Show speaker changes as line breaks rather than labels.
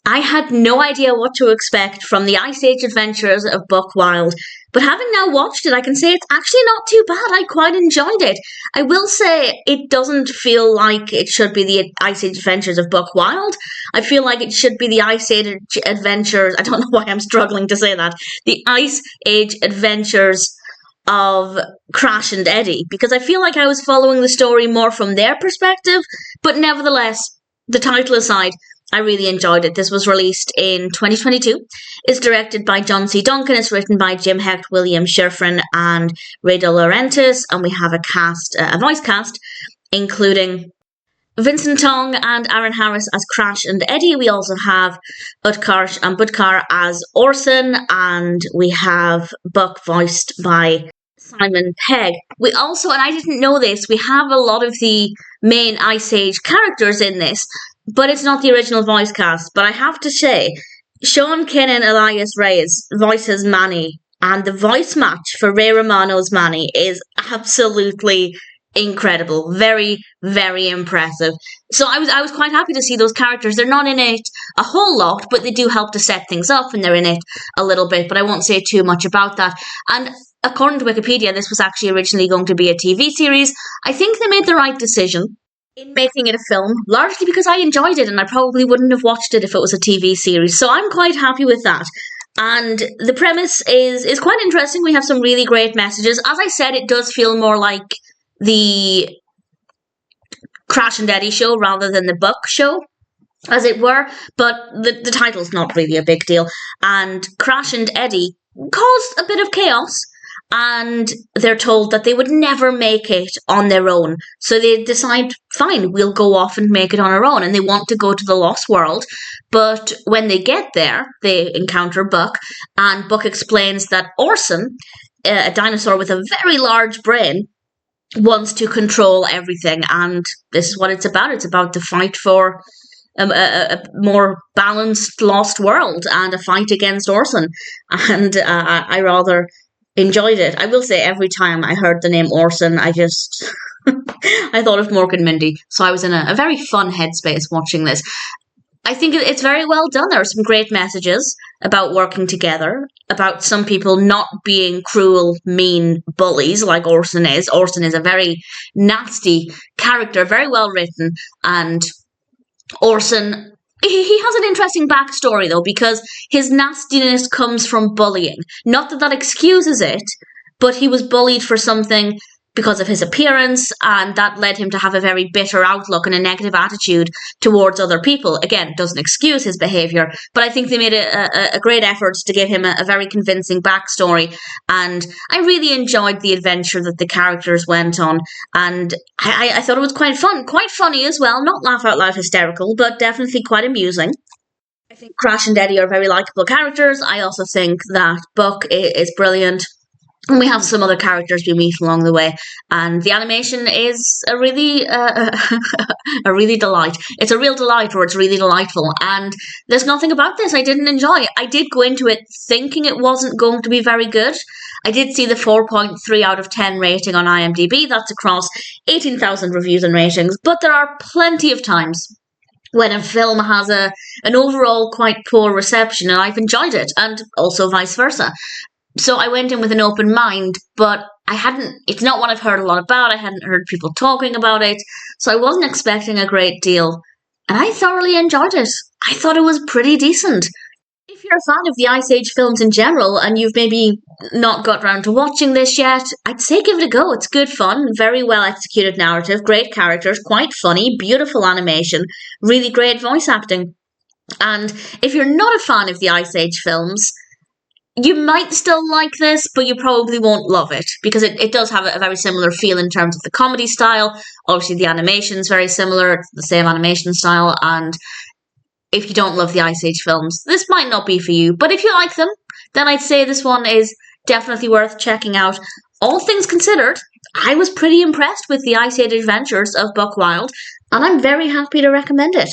I had no idea what to expect from the Ice Age adventures of Buck Wild, but having now watched it, I can say it's actually not too bad. I quite enjoyed it. I will say it doesn't feel like it should be the Ice Age adventures of Buck Wild. I feel like it should be the Ice Age adventures. I don't know why I'm struggling to say that. The Ice Age adventures of Crash and Eddie, because I feel like I was following the story more from their perspective, but nevertheless, the title aside, I really enjoyed it. This was released in 2022. It's directed by John C. Donkin. It's written by Jim Hecht, William Schifrin, and Ray DeLaurentis. And we have a voice cast, including Vincent, Tong, and Aaron Harris as Crash and Eddie. We also have Utkarsh and Ambudkar as Orson, and we have Buck voiced by Simon Pegg. We also, and I didn't know this, we have a lot of the main Ice Age characters in this, but it's not the original voice cast. But I have to say, Sean Kenin Elias-Reyes voices Manny, and the voice match for Ray Romano's Manny is absolutely incredible. Very, very impressive. So I was quite happy to see those characters. They're not in it a whole lot, but they do help to set things up, and they're in it a little bit, but I won't say too much about that. And according to Wikipedia, this was actually originally going to be a TV series. I think they made the right decision in making it a film, largely because I enjoyed it and I probably wouldn't have watched it if it was a TV series. So I'm quite happy with that. And the premise is quite interesting. We have some really great messages. As I said, it does feel more like the Crash and Eddie show rather than the Buck show, as it were. But the title's not really a big deal. And Crash and Eddie caused a bit of chaos, and they're told that they would never make it on their own. So they decide, fine, we'll go off and make it on our own. And they want to go to the Lost World. But when they get there, they encounter Buck. And Buck explains that Orson, a dinosaur with a very large brain, wants to control everything. And this is what it's about. It's about the fight for a more balanced Lost World and a fight against Orson. And I rather enjoyed it. I will say every time I heard the name Orson, I just I thought of Mork and Mindy. So I was in a very fun headspace watching this. I think it's very well done. There are some great messages about working together, about some people not being cruel, mean bullies like Orson is. Orson is a very nasty character, very well written, and Orson, he has an interesting backstory, though, because his nastiness comes from bullying. Not that excuses it, but he was bullied for something because of his appearance, and that led him to have a very bitter outlook and a negative attitude towards other people. Again, doesn't excuse his behaviour, but I think they made a great effort to give him a very convincing backstory, and I really enjoyed the adventure that the characters went on, and I thought it was quite fun, quite funny as well, not laugh out loud hysterical, but definitely quite amusing. I think Crash and Eddie are very likeable characters. I also think that Buck is brilliant. And we have some other characters we meet along the way, and the animation is a really delight. It's a real delight, or it's really delightful, and there's nothing about this I didn't enjoy. I did go into it thinking it wasn't going to be very good. I did see the 4.3 out of 10 rating on IMDb. That's across 18,000 reviews and ratings, but there are plenty of times when a film has an overall quite poor reception, and I've enjoyed it, and also vice versa. So I went in with an open mind, but it's not what I've heard a lot about. I hadn't heard people talking about it, so I wasn't expecting a great deal. And I thoroughly enjoyed it. I thought it was pretty decent. If you're a fan of the Ice Age films in general, and you've maybe not got round to watching this yet, I'd say give it a go. It's good fun, very well executed narrative, great characters, quite funny, beautiful animation, really great voice acting. And if you're not a fan of the Ice Age films, you might still like this, but you probably won't love it, because it does have a very similar feel in terms of the comedy style. Obviously, the animation's very similar. It's the same animation style, and if you don't love the Ice Age films, this might not be for you. But if you like them, then I'd say this one is definitely worth checking out. All things considered, I was pretty impressed with the Ice Age adventures of Buck Wild, and I'm very happy to recommend it.